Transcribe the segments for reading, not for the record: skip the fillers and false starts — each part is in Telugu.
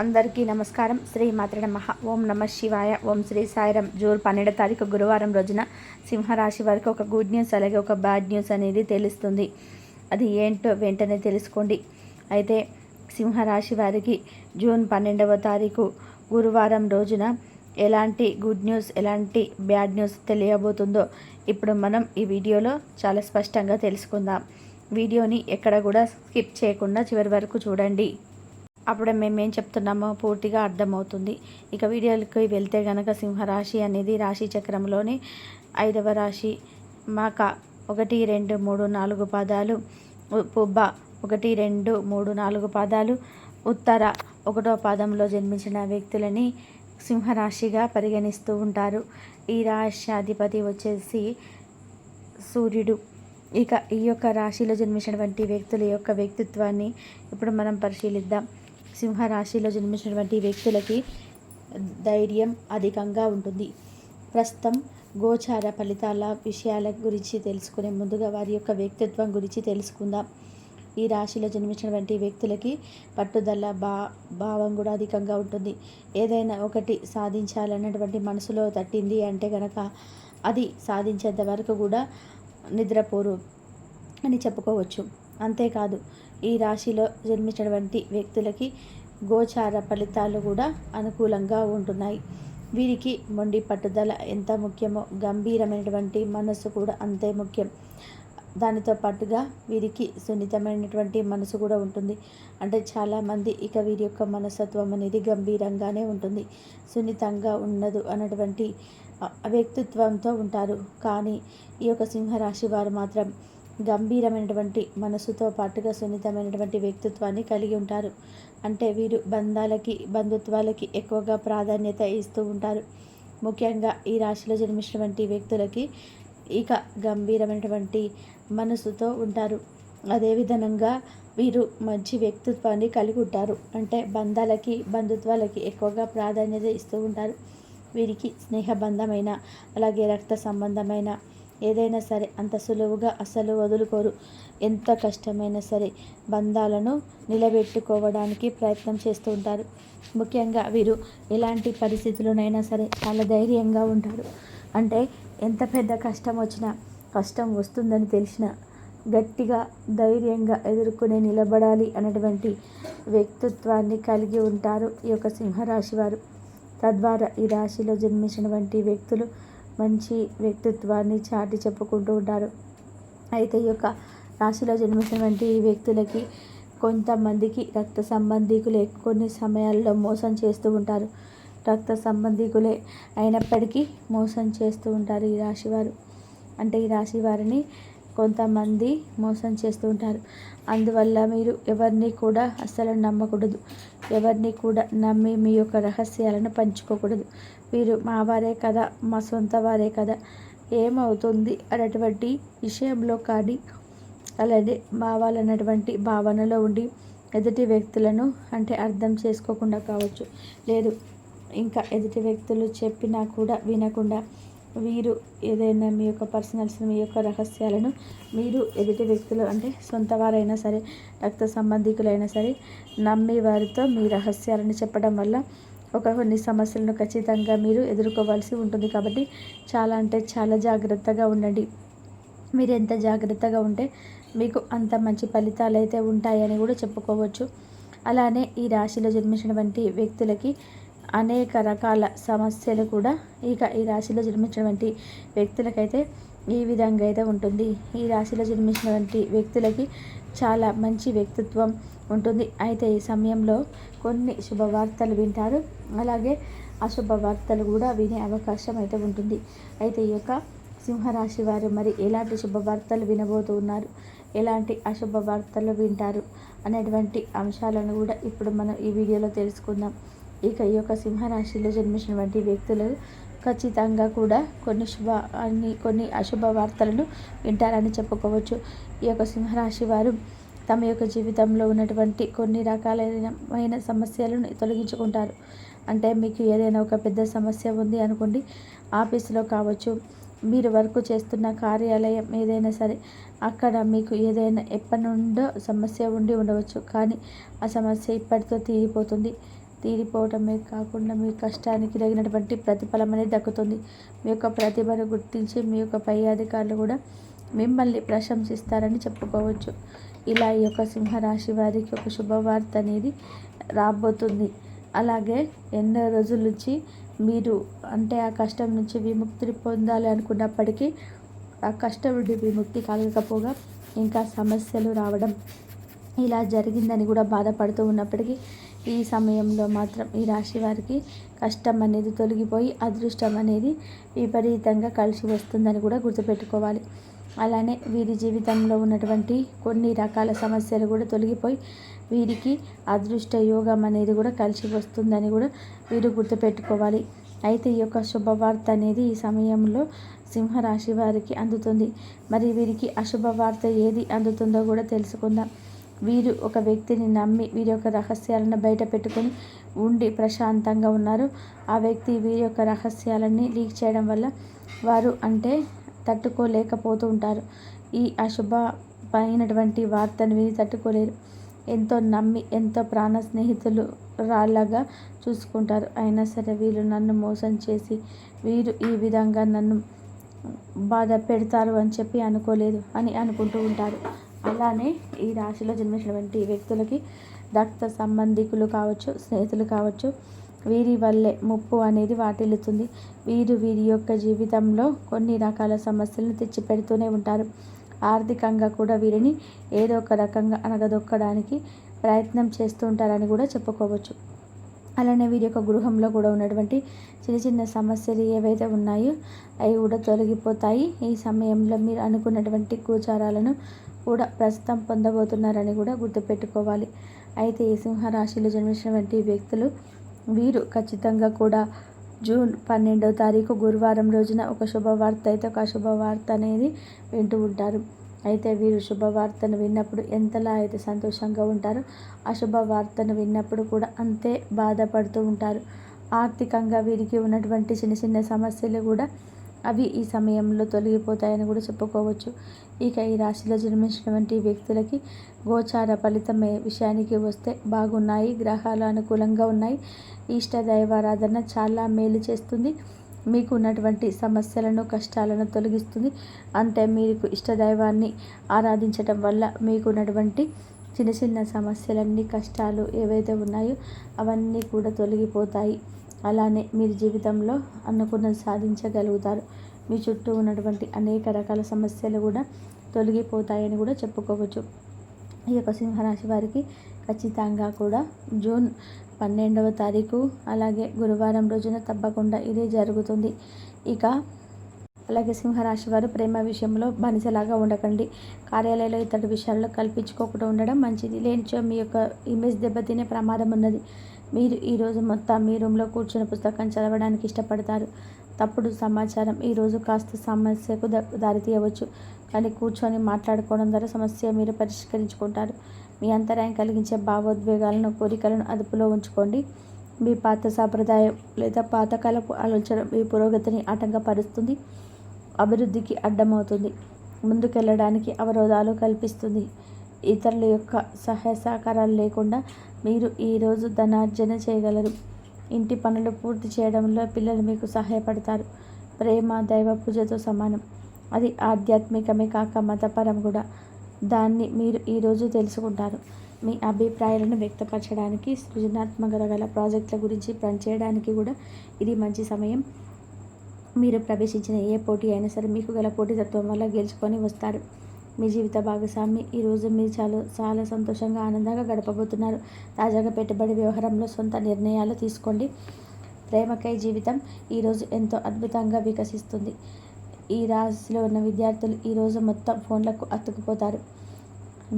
అందరికీ నమస్కారం. శ్రీ మాత్రే నమః. ఓం నమ శివాయ. ఓం శ్రీ సాయిరం. జూన్ 12వ తారీఖు గురువారం రోజున సింహరాశి వారికి ఒక గుడ్ న్యూస్ అలాగే ఒక బ్యాడ్ న్యూస్ అనేది తెలుస్తుంది. అది ఏంటో వెంటనే తెలుసుకోండి. అయితే సింహరాశి వారికి జూన్ 12వ తారీఖు గురువారం రోజున ఎలాంటి గుడ్ న్యూస్ ఎలాంటి బ్యాడ్ న్యూస్ తెలియబోతుందో ఇప్పుడు మనం ఈ వీడియోలో చాలా స్పష్టంగా తెలుసుకుందాం. వీడియోని ఎక్కడ కూడా స్కిప్ చేయకుండా చివరి వరకు చూడండి. అప్పుడే మేమేం చెప్తున్నామో పూర్తిగా అర్థమవుతుంది. ఇక వీడియోకి వెళ్తే గనక సింహరాశి అనేది రాశి చక్రంలోని 5వ రాశి. మాక 1, 2, 3, 4 పాదాలు, పుబ్బ 1, 2, 3, 4 పాదాలు, ఉత్తర 1వ పాదంలో జన్మించిన వ్యక్తులని సింహరాశిగా పరిగణిస్తూ ఉంటారు. ఈ రాశ్యాధిపతి వచ్చేసి సూర్యుడు. ఇక ఈ యొక్క రాశిలో జన్మించినటువంటి వ్యక్తుల యొక్క వ్యక్తిత్వాన్ని ఇప్పుడు మనం పరిశీలిద్దాం. సింహరాశిలో జన్మించినటువంటి వ్యక్తులకి ధైర్యం అధికంగా ఉంటుంది. ప్రస్తుతం గోచార ఫలితాల విషయాల గురించి తెలుసుకునే ముందుగా వారి యొక్క వ్యక్తిత్వం గురించి తెలుసుకుందాం. ఈ రాశిలో జన్మించినటువంటి వ్యక్తులకి పట్టుదల భావం కూడా అధికంగా ఉంటుంది. ఏదైనా ఒకటి సాధించాలన్నటువంటి మనసులో తట్టింది అంటే కనుక అది సాధించేంత వరకు కూడా నిద్రపోరు అని చెప్పుకోవచ్చు. అంతేకాదు ఈ రాశిలో జన్మించినటువంటి వ్యక్తులకి గోచార ఫలితాలు కూడా అనుకూలంగా ఉంటున్నాయి. వీరికి మొండి పట్టుదల ఎంత ముఖ్యమో గంభీరమైనటువంటి మనసు కూడా అంతే ముఖ్యం. దానితో పాటుగా వీరికి సున్నితమైనటువంటి మనసు కూడా ఉంటుంది. అంటే చాలామంది ఇక వీరి యొక్క మనస్తత్వం అనేది గంభీరంగానే ఉంటుంది, సున్నితంగా ఉండదు అన్నటువంటి వ్యక్తిత్వంతో ఉంటారు. కానీ ఈ యొక్క సింహరాశి వారు మాత్రం గంభీరమైనటువంటి మనసుతో పాటుగా సున్నితమైనటువంటి వ్యక్తిత్వాన్ని కలిగి ఉంటారు. అంటే వీరు బంధుత్వాలకి ఎక్కువగా ప్రాధాన్యత ఇస్తూ ఉంటారు. ముఖ్యంగా ఈ రాశిలో జన్మించినటువంటి వ్యక్తులకి ఇక గంభీరమైనటువంటి మనసుతో ఉంటారు. అదేవిధంగా వీరు మంచి వ్యక్తిత్వాన్ని కలిగి ఉంటారు. అంటే బంధుత్వాలకి ఎక్కువగా ప్రాధాన్యత ఇస్తూ ఉంటారు. వీరికి స్నేహబంధమైన అలాగే రక్త సంబంధమైన ఏదైనా సరే అంత సులువుగా అసలు వదులుకోరు. ఎంత కష్టమైనా సరే బంధాలను నిలబెట్టుకోవడానికి ప్రయత్నం చేస్తూ ఉంటారు. ముఖ్యంగా వీరు ఎలాంటి పరిస్థితుల్లోనైనా సరే చాలా ధైర్యంగా ఉంటారు. అంటే ఎంత పెద్ద కష్టం వచ్చినా, కష్టం వస్తుందని తెలిసినా గట్టిగా ధైర్యంగా ఎదుర్కొనే నిలబడాలి అనేటువంటి వ్యక్తిత్వాన్ని కలిగి ఉంటారు ఈ యొక్క సింహరాశి వారు. తద్వారా ఈ రాశిలో జన్మించినటువంటి వ్యక్తులు మంచి వ్యక్తిత్వాన్ని చాటి చెప్పుకుంటూ ఉంటారు. అయితే ఈ యొక్క రాశిలో జన్మించినటువంటి వ్యక్తులకి కొంతమందికి రక్త సంబంధికులే కొన్ని సమయాల్లో మోసం చేస్తూ ఉంటారు. రక్త సంబంధికులే అయినప్పటికీ మోసం చేస్తూ ఉంటారు ఈ రాశివారు. అంటే ఈ రాశి వారిని కొంతమంది మోసం చేస్తూ ఉంటారు. అందువల్ల మీరు ఎవరిని కూడా అస్సలు నమ్మకూడదు. ఎవరిని కూడా నమ్మి మీ యొక్క రహస్యాలను పంచుకోకూడదు. వీరు మా వారే కదా, మా సొంత వారే కదా, ఏమవుతుంది అనేటువంటి విషయంలో కానీ అలాగే భావాలన్నటువంటి భావనలో ఉండి ఎదుటి వ్యక్తులను అంటే అర్థం చేసుకోకుండా కావచ్చు, లేదు ఇంకా ఎదుటి వ్యక్తులు చెప్పినా కూడా వినకుండా వీరు ఏదైనా మీ యొక్క పర్సనల్స్ మీ యొక్క రహస్యాలను మీరు ఎదుటి వ్యక్తులు అంటే సొంత వారైనా సరే రక్త సంబంధికులైనా సరే నమ్మి వారితో మీ రహస్యాలను చెప్పడం వల్ల కొన్ని సమస్యలను ఖచ్చితంగా మీరు ఎదుర్కోవాల్సి ఉంటుంది. కాబట్టి చాలా అంటే చాలా జాగ్రత్తగా ఉండండి. మీరు ఎంత జాగ్రత్తగా ఉంటే మీకు అంత మంచి ఫలితాలు అయితే ఉంటాయని కూడా చెప్పుకోవచ్చు. అలానే ఈ రాశిలో జన్మించినటువంటి వ్యక్తులకి అనేక రకాల సమస్యలు కూడా ఇక ఈ రాశిలో జన్మించినటువంటి వ్యక్తులకైతే ఈ విధంగా అయితే ఉంటుంది. ఈ రాశిలో జన్మించినటువంటి వ్యక్తులకి చాలా మంచి వ్యక్తిత్వం ఉంటుంది. అయితే ఈ సమయంలో కొన్ని శుభవార్తలు వింటారు, అలాగే అశుభవార్తలు కూడా వినే అవకాశం అయితే ఉంటుంది. అయితే ఈ యొక్క సింహరాశి వారు మరి ఎలాంటి శుభవార్తలు వినబోతున్నారు, ఎలాంటి అశుభవార్తలు వింటారు అనేటువంటి అంశాలను కూడా ఇప్పుడు మనం ఈ వీడియోలో తెలుసుకుందాం. ఇక ఈ యొక్క సింహరాశిలో జన్మించినటువంటి వ్యక్తులు ఖచ్చితంగా కూడా కొన్ని అశుభ వార్తలను వింటారని చెప్పుకోవచ్చు. ఈ యొక్క సింహరాశి వారు తమ యొక్క జీవితంలో ఉన్నటువంటి కొన్ని రకాలైన సమస్యలను తొలగించుకుంటారు. అంటే మీకు ఏదైనా ఒక పెద్ద సమస్య ఉంది అనుకోండి, ఆఫీసులో కావచ్చు, మీరు వర్క్ చేస్తున్న కార్యాలయం ఏదైనా సరే అక్కడ మీకు ఏదైనా ఎప్పటి నుండో సమస్య ఉండి ఉండవచ్చు, కానీ ఆ సమస్య ఇప్పటితో తీరిపోతుంది. తీరిపోవటమే కాకుండా మీ కష్టానికి తగినటువంటి ప్రతిఫలం అనేది దక్కుతుంది. మీ యొక్క ప్రతిభను గుర్తించి మీ యొక్క పై అధికారులు కూడా మిమ్మల్ని ప్రశంసిస్తారని చెప్పుకోవచ్చు. ఇలా ఈ యొక్క సింహరాశి వారికి ఒక శుభవార్త అనేది రాబోతుంది. అలాగే ఎన్నో రోజుల నుంచి మీరు ఆ కష్టం నుంచి విముక్తి పొందాలి అనుకున్నప్పటికీ ఆ కష్టం నుండి విముక్తి కలగకపోగా ఇంకా సమస్యలు రావడం ఇలా జరిగిందని కూడా బాధపడుతూ ఉన్నప్పటికీ ఈ సమయంలో మాత్రం ఈ రాశి వారికి కష్టం అనేది తొలగిపోయి అదృష్టం అనేది విపరీతంగా కలిసి వస్తుందని కూడా గుర్తుపెట్టుకోవాలి. అలానే వీరి జీవితంలో ఉన్నటువంటి కొన్ని రకాల సమస్యలు కూడా తొలగిపోయి వీరికి అదృష్ట యోగం అనేది కూడా కలిసి వస్తుందని కూడా వీరు గుర్తుపెట్టుకోవాలి. అయితే ఈ యొక్క శుభవార్త అనేది ఈ సమయంలో సింహరాశి వారికి అందుతుంది. మరి వీరికి అశుభవార్త ఏది అందుతుందో కూడా తెలుసుకుందాం. వీరు ఒక వ్యక్తిని నమ్మి వీరి యొక్క రహస్యాలను బయట పెట్టుకొని ఉండి ప్రశాంతంగా ఉన్నారు. ఆ వ్యక్తి వీరి యొక్క రహస్యాలన్నీ లీక్ చేయడం వల్ల వారు తట్టుకోలేకపోతూ ఉంటారు. ఈ అశుభమైనటువంటి వార్తను విని తట్టుకోలేరు. ఎంతో నమ్మి ఎంతో ప్రాణ స్నేహితులు రాళ్ళగా చూసుకుంటారు. అయినా సరే వీళ్ళు నన్ను మోసం చేసి వీరు ఈ విధంగా నన్ను బాధ పెడతారు అని చెప్పి అనుకోలేదు అని అనుకుంటూ ఉంటారు. అలానే ఈ రాశిలో జన్మించినటువంటి వ్యక్తులకి రక్త సంబంధికులు కావచ్చు, స్నేహితులు కావచ్చు, వీరి వల్లే ముప్పు అనేది వాటిల్లుతుంది. వీరి యొక్క జీవితంలో కొన్ని రకాల సమస్యలను తెచ్చిపెడుతూనే ఉంటారు. ఆర్థికంగా కూడా వీరిని ఏదో ఒక రకంగా అనగదొక్కడానికి ప్రయత్నం చేస్తూ ఉంటారని కూడా చెప్పుకోవచ్చు. అలానే వీరి యొక్క గృహంలో కూడా ఉన్నటువంటి చిన్న సమస్యలు ఏవైతే ఉన్నాయో అవి కూడా తొలగిపోతాయి. ఈ సమయంలో మీరు అనుకున్నటువంటి గోచారాలను కూడా ప్రస్తుతం పొందబోతున్నారని కూడా గుర్తుపెట్టుకోవాలి. అయితే ఈ సింహరాశిలో జన్మించినటువంటి వ్యక్తులు వీరు ఖచ్చితంగా కూడా జూన్ 12వ తారీఖు గురువారం రోజున ఒక శుభవార్త అయితే ఒక అశుభవార్త అనేది వింటూ ఉంటారు. అయితే వీరు శుభవార్తను విన్నప్పుడు ఎంతలా అయితే సంతోషంగా ఉంటారో అశుభవార్తను విన్నప్పుడు కూడా అంతే బాధపడుతూ ఉంటారు. ఆర్థికంగా వీరికి ఉన్నటువంటి చిన్న సమస్యలు కూడా అవి ఈ సమయంలో తొలగిపోతాయని కూడా చెప్పుకోవచ్చు. ఇక ఈ రాశిలో జన్మించినటువంటి వ్యక్తులకి గోచార ఫలితమే విషయానికి వస్తే బాగున్నాయి. గ్రహాలు అనుకూలంగా ఉన్నాయి. ఇష్ట దైవారాధన చాలా మేలు చేస్తుంది. మీకు ఉన్నటువంటి సమస్యలను కష్టాలను తొలగిస్తుంది. మీకు ఇష్టదైవాన్ని ఆరాధించటం వల్ల మీకు ఉన్నటువంటి చిన్న సమస్యలన్నీ కష్టాలు ఏవైతే ఉన్నాయో అవన్నీ కూడా తొలగిపోతాయి. అలానే మీరు జీవితంలో అనుకున్నది సాధించగలుగుతారు. మీ చుట్టూ ఉన్నటువంటి అనేక రకాల సమస్యలు కూడా తొలగిపోతాయని కూడా చెప్పుకోవచ్చు. ఈ యొక్క సింహరాశి వారికి ఖచ్చితంగా కూడా జూన్ 12వ తారీఖు అలాగే గురువారం రోజున తప్పకుండా ఇదే జరుగుతుంది. ఇక అలాగే సింహరాశి వారు ప్రేమ విషయంలో బానిసలాగా ఉండకండి. కార్యాలయంలో ఇతడి విషయాల్లో కల్పించుకోకుండా ఉండడం మంచిది. లేనిచో మీ యొక్క ఇమేజ్ దెబ్బతినే ప్రమాదం ఉన్నది. మీరు ఈరోజు మొత్తం మీ రూమ్లో కూర్చుని పుస్తకం చదవడానికి ఇష్టపడతారు. తప్పుడు సమాచారం ఈరోజు కాస్త సమస్యకు దారితీయవచ్చు. కానీ కూర్చొని మాట్లాడుకోవడం ద్వారా సమస్య మీరు పరిష్కరించుకుంటారు. మీ అంతరాయం కలిగించే భావోద్వేగాలను కోరికలను అదుపులో ఉంచుకోండి. మీ పాత సాంప్రదాయం లేదా పాతకాలపు ఆలోచన మీ పురోగతిని ఆటంకపరుస్తుంది, అభివృద్ధికి అడ్డమవుతుంది, ముందుకెళ్ళడానికి అవరోధాలు కల్పిస్తుంది. ఇతరుల యొక్క సహాయ సహకారాలు లేకుండా మీరు ఈరోజు ధనార్జన చేయగలరు. ఇంటి పనులు పూర్తి చేయడంలో పిల్లలు మీకు సహాయపడతారు. ప్రేమ దైవ పూజతో సమానం. అది ఆధ్యాత్మికమే కాక మతపరం కూడా. దాన్ని మీరు ఈరోజు తెలుసుకుంటారు. మీ అభిప్రాయాలను వ్యక్తపరచడానికి, సృజనాత్మకత గల ప్రాజెక్టుల గురించి పనిచేయడానికి కూడా ఇది మంచి సమయం. మీరు ప్రవేశించిన ఏ పోటీ అయినా సరే మీకు గల పోటీతత్వం వల్ల గెలుచుకొని వస్తారు. మీ జీవిత భాగస్వామి ఈరోజు మీరు చాలా సంతోషంగా ఆనందంగా గడపబోతున్నారు. తాజాగా పెట్టుబడి వ్యవహారంలో సొంత నిర్ణయాలు తీసుకోండి. ప్రేమకై జీవితం ఈరోజు ఎంతో అద్భుతంగా వికసిస్తుంది. ఈ రాశిలో ఉన్న విద్యార్థులు ఈరోజు మొత్తం ఫోన్లకు అతుక్కుపోతారు.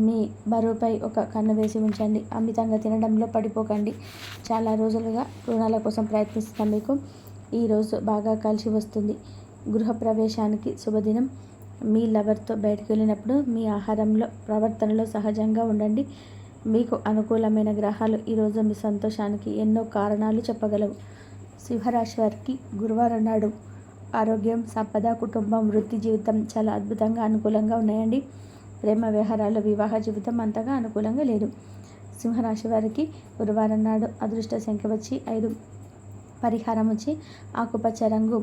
మీ బరువుపై ఒక కన్ను వేసి ఉంచండి. అమితంగా తినడంలో పడిపోకండి. చాలా రోజులుగా రుణాల కోసం ప్రయత్నిస్తున్న మీకు ఈరోజు బాగా కలిసి వస్తుంది. గృహప్రవేశానికి శుభదినం. మీ లవర్తో బయటకు వెళ్ళినప్పుడు మీ ఆహారంలో ప్రవర్తనలో సహజంగా ఉండండి. మీకు అనుకూలమైన గ్రహాలు ఈరోజు మీ సంతోషానికి ఎన్నో కారణాలు చెప్పగలవు. సింహరాశి వారికి గురువారం నాడు ఆరోగ్యం, సంపద, కుటుంబం, వృత్తి జీవితం చాలా అద్భుతంగా అనుకూలంగా ఉన్నాయండి. ప్రేమ వ్యవహారాలు, వివాహ జీవితం అంతగా అనుకూలంగా లేదు. సింహరాశి వారికి గురువారం నాడు అదృష్ట సంఖ్య వచ్చి 5, పరిహారం వచ్చి ఆకుపచ్చ రంగు